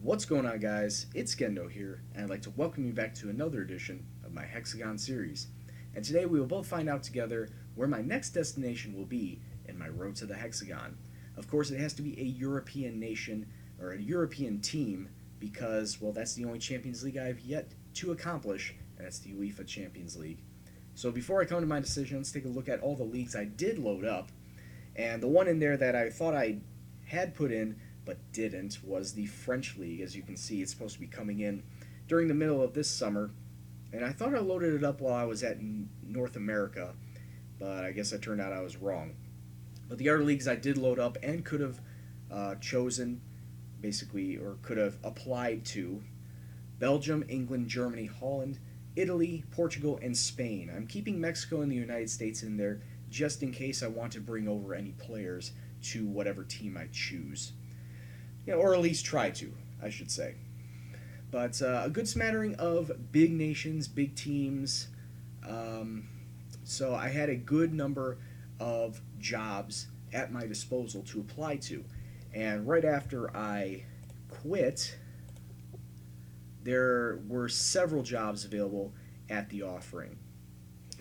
What's going on, guys? It's Gendo here, and I'd like to welcome you back to another edition of my Hexagon series. And today we will both find out together where my next destination will be in my road to the Hexagon. Of course, it has to be a European nation or a European team because, well, that's the only Champions League I've yet to accomplish, and that's the UEFA Champions League. So before I come to my decision, let's take a look at all the leagues I did load up. And the one in there that I thought I had put in but didn't was the French League. As you can see, it's supposed to be coming in during the middle of this summer. And I thought I loaded it up while I was at North America, but I guess it turned out I was wrong. But the other leagues I did load up and could have chosen, basically, or could have applied to: Belgium, England, Germany, Holland, Italy, Portugal, and Spain. I'm keeping Mexico and the United States in there just in case I want to bring over any players to whatever team I choose. Or at least try to, I should say. But a good smattering of big nations, big teams. So I had a good number of jobs at my disposal to apply to. And right after I quit, there were several jobs available at the offering.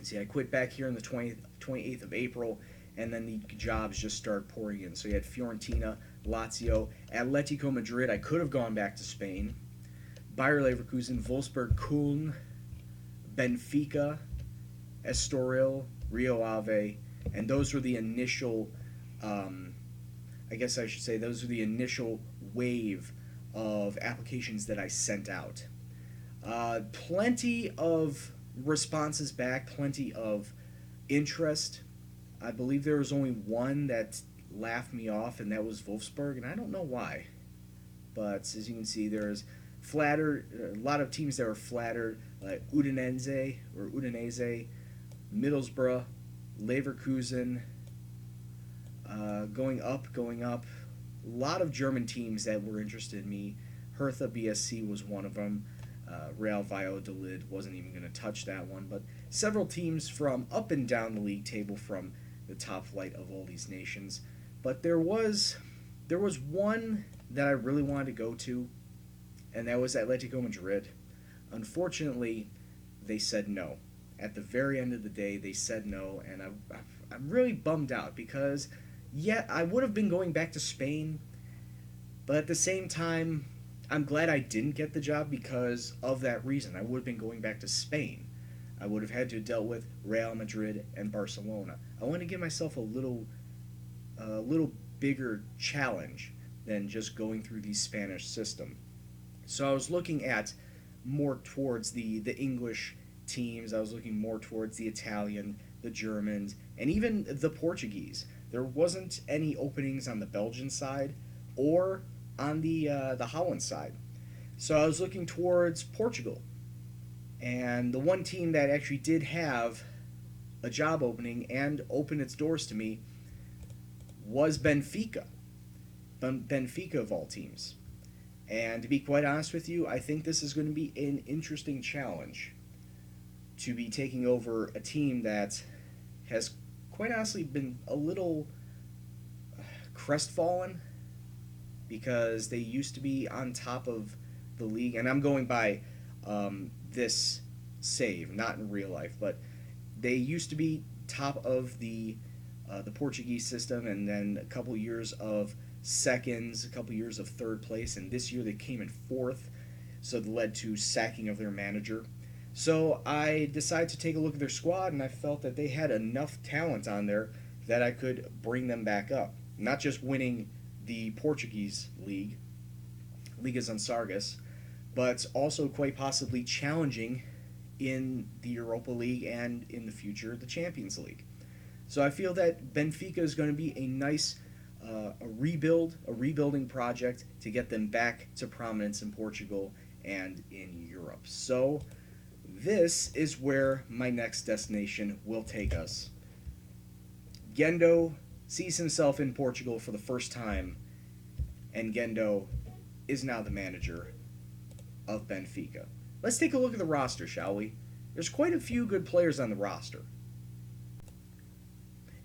See, I quit back here on the 28th of April, and then the jobs just started pouring in. So you had Fiorentina, Lazio, Atletico Madrid. I could have gone back to Spain. Bayer Leverkusen, Wolfsburg, Köln, Benfica, Estoril, Rio Ave, and those were the initial, I guess I should say, those were the initial wave of applications that I sent out. Plenty of responses back, plenty of interest. I believe there was only one that laughed me off, and that was Wolfsburg, and I don't know why. But as you can see, there's a lot of teams that were flattered, like Udinese, Middlesbrough, Leverkusen, going up. A lot of German teams that were interested in me. Hertha BSC was one of them. Real Valladolid, wasn't even going to touch that one. But several teams from up and down the league table from the top flight of all these nations. But there was one that I really wanted to go to, and that was Atletico Madrid. Unfortunately, they said no. At the very end of the day, they said no, and I'm really bummed out because, yeah, I would have been going back to Spain, but at the same time, I'm glad I didn't get the job because of that reason. I would have been going back to Spain. I would have had to deal with Real Madrid and Barcelona. I want to give myself a little bigger challenge than just going through the Spanish system. So I was looking at more towards the English teams. I was looking more towards the Italian, the Germans, and even the Portuguese. There wasn't any openings on the Belgian side or on the Holland side. So I was looking towards Portugal. And the one team that actually did have a job opening and opened its doors to me was Benfica. Benfica of all teams. And to be quite honest with you, I think this is going to be an interesting challenge to be taking over a team that has quite honestly been a little crestfallen because they used to be on top of the league. And I'm going by this save, not in real life, but they used to be top of the Portuguese system, and then a couple years of seconds, a couple years of third place, and this year they came in fourth, so it led to sacking of their manager. So I decided to take a look at their squad, and I felt that they had enough talent on there that I could bring them back up. Not just winning the Portuguese league, Liga Sargas, but also quite possibly challenging in the Europa League and in the future the Champions League. So I feel that Benfica is going to be a nice rebuilding project to get them back to prominence in Portugal and in Europe. So this is where my next destination will take us. Gendo sees himself in Portugal for the first time, and Gendo is now the manager of Benfica. Let's take a look at the roster, shall we? There's quite a few good players on the roster.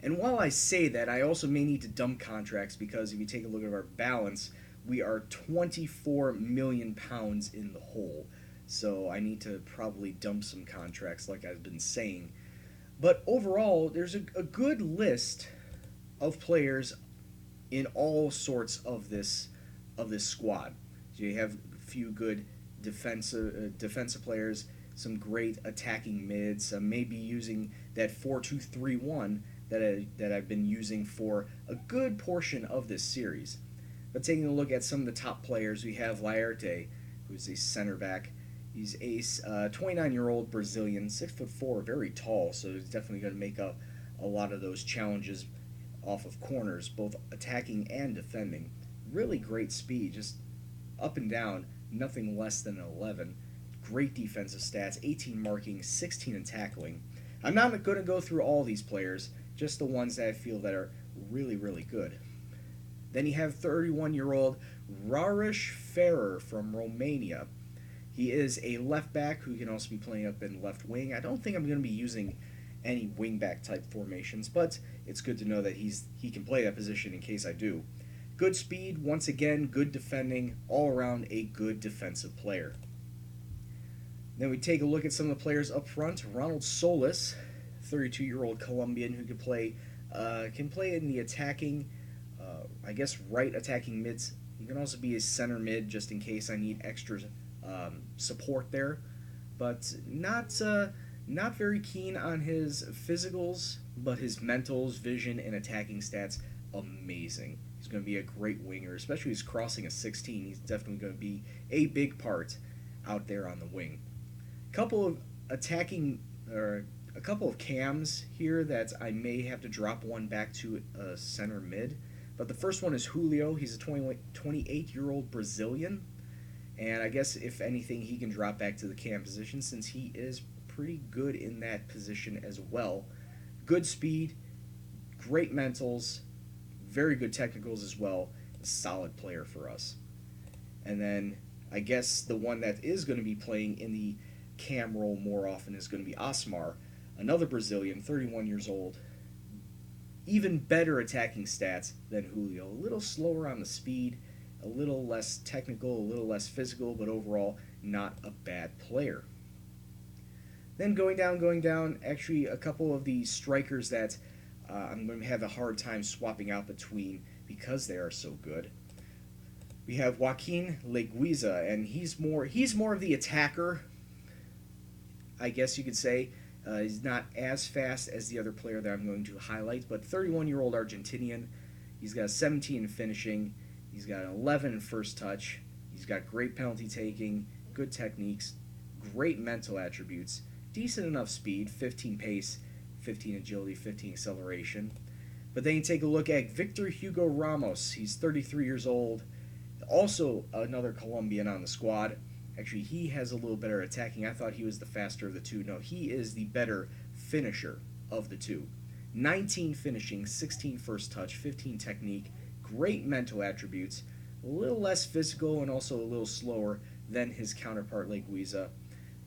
And while I say that, I also may need to dump contracts because if you take a look at our balance, we are 24 million pounds in the hole. So I need to probably dump some contracts, like I've been saying. But overall, there's a good list of players in all sorts of this squad. So you have a few good defensive players, some great attacking mids, maybe using that 4-2-3-1 that I've been using for a good portion of this series. But taking a look at some of the top players, we have Laerte, who's a center back. He's a 29-year-old Brazilian, 6'4", very tall, so he's definitely going to make up a lot of those challenges off of corners, both attacking and defending. Really great speed, just up and down, nothing less than an 11. Great defensive stats, 18 marking, 16 in tackling. I'm not going to go through all these players, just the ones that I feel that are really, really good. Then you have 31-year-old Raresh Ferrer from Romania. He is a left back who can also be playing up in left wing. I don't think I'm going to be using any wing back type formations, but it's good to know that he can play that position in case I do. Good speed, once again, good defending, all around a good defensive player. Then we take a look at some of the players up front. Ronald Solis, 32-year-old Colombian who can play in the attacking, right attacking mids. He can also be a center mid just in case I need extra support there, but not very keen on his physicals, but his mentals, vision, and attacking stats, amazing. He's going to be a great winger, especially if he's crossing a 16. He's definitely going to be a big part out there on the wing. A couple of cams here that I may have to drop one back to a center mid, but the first one is Julio. He's a 28-year-old Brazilian. And I guess, if anything, he can drop back to the cam position since he is pretty good in that position as well. Good speed, great mentals, very good technicals as well. A solid player for us. And then I guess the one that is going to be playing in the cam role more often is going to be Osmar, another Brazilian, 31 years old. Even better attacking stats than Julio. A little slower on the speed, a little less technical, a little less physical, but overall not a bad player. Then going down, actually a couple of the strikers that I'm going to have a hard time swapping out between because they are so good. We have Joaquin Leguiza, and he's more of the attacker, I guess you could say. He's not as fast as the other player that I'm going to highlight, but 31-year-old Argentinian. He's got 17 in finishing. He's got 11 in first touch. He's got great penalty taking, good techniques, great mental attributes, decent enough speed, 15 pace, 15 agility, 15 acceleration. But then you take a look at Victor Hugo Ramos. He's 33 years old, also another Colombian on the squad. Actually, he has a little better attacking. I thought he was the faster of the two. No, he is the better finisher of the two. 19 finishing, 16 first touch, 15 technique, great mental attributes, a little less physical and also a little slower than his counterpart Leguiza.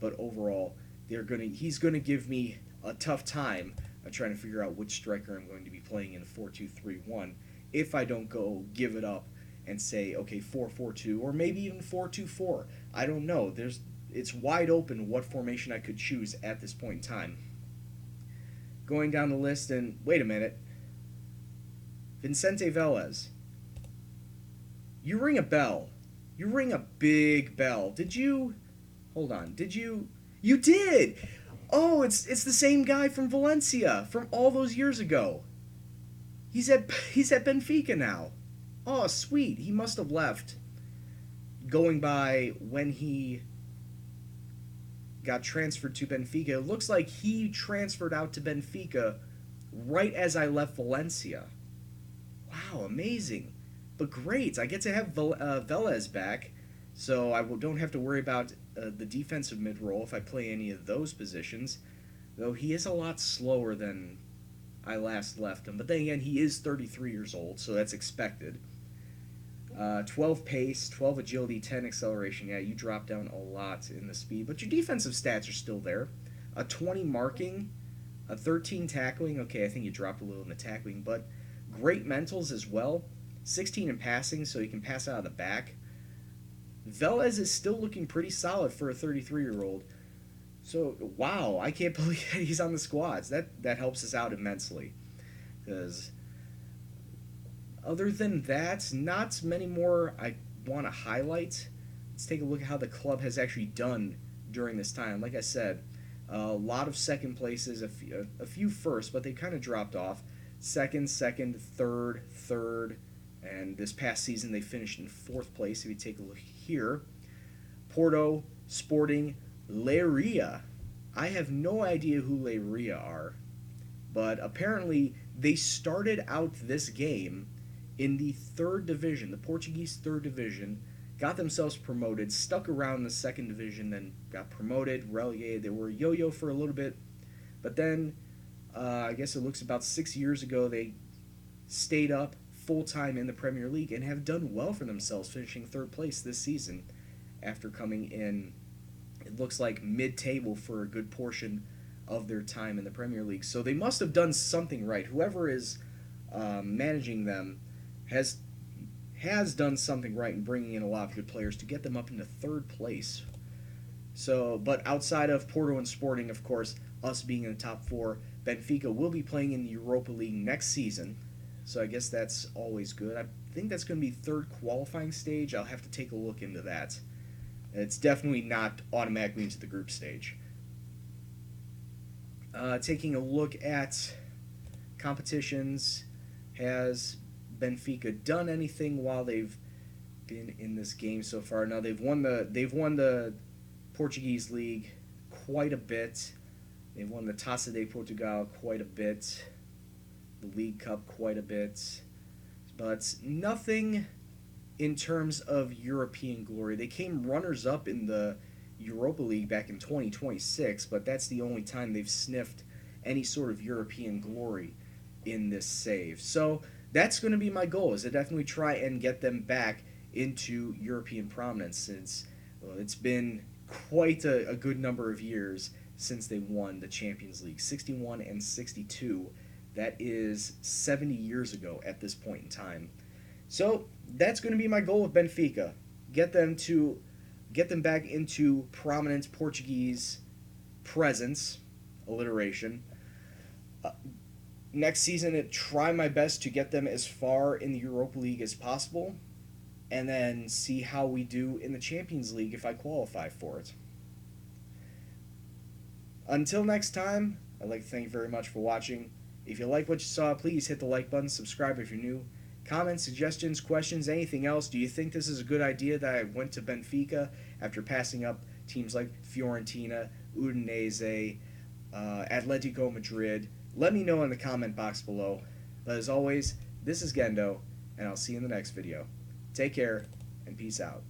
But overall, he's going to give me a tough time trying to figure out which striker I'm going to be playing in 4-2-3-1 if I don't go give it up and say, okay, 4-4-2 or maybe even 4-2-4. I don't know. It's wide open what formation I could choose at this point in time. Going down the list, and wait a minute. Vicente Velez. You ring a bell. You ring a big bell. Did you? Hold on. Did you? You did! Oh, it's the same guy from Valencia from all those years ago. He's at Benfica now. Oh, sweet. He must have left going by when he got transferred to Benfica. It looks like he transferred out to Benfica right as I left Valencia. Wow, amazing. But great. I get to have Velez back, so I don't have to worry about the defensive mid-role if I play any of those positions, though he is a lot slower than I last left him. But then again, he is 33 years old, so that's expected. 12 pace, 12 agility, 10 acceleration. Yeah, you drop down a lot in the speed, but your defensive stats are still there. A 20 marking, a 13 tackling. Okay, I think you dropped a little in the tackling, but great mentals as well. 16 in passing, so he can pass out of the back. Velez is still looking pretty solid for a 33-year-old. So, wow, I can't believe that he's on the squads. That helps us out immensely. Because other than that, not many more I want to highlight. Let's take a look at how the club has actually done during this time. Like I said, a lot of second places, a few first, but they kind of dropped off. Second, third, and this past season they finished in fourth place. If you take a look here, Porto, Sporting, Leiria. I have no idea who Leiria are, but apparently they started out this game in the third division, the Portuguese third division, got themselves promoted, stuck around in the second division, then got promoted, relegated. They were yo-yo for a little bit, but then I guess it looks about 6 years ago they stayed up full-time in the Premier League and have done well for themselves, finishing third place this season after coming in, it looks like mid-table for a good portion of their time in the Premier League. So they must have done something right. Whoever is managing them has done something right in bringing in a lot of good players to get them up into third place. So, but outside of Porto and Sporting, of course, us being in the top four, Benfica will be playing in the Europa League next season. So I guess that's always good. I think that's going to be third qualifying stage. I'll have to take a look into that. It's definitely not automatically into the group stage. Taking a look at competitions, has Benfica done anything while they've been in this game so far? No, they've won the Portuguese league quite a bit. They've won the Taça de Portugal quite a bit, the League Cup quite a bit, but nothing in terms of European glory. They came runners-up in the Europa League back in 2026, but that's the only time they've sniffed any sort of European glory in this save. So that's going to be my goal, is to definitely try and get them back into European prominence, since it's been quite a good number of years since they won the Champions League. 61 and 62. That is 70 years ago at this point in time. So that's going to be my goal with Benfica. Get them back into prominent Portuguese presence, alliteration. Next season, try my best to get them as far in the Europa League as possible, and then see how we do in the Champions League if I qualify for it. Until next time, I'd like to thank you very much for watching. If you like what you saw, please hit the like button, subscribe if you're new. Comments, suggestions, questions, anything else. Do you think this is a good idea that I went to Benfica after passing up teams like Fiorentina, Udinese, Atletico Madrid? Let me know in the comment box below. But as always, this is Gendo, and I'll see you in the next video. Take care, and peace out.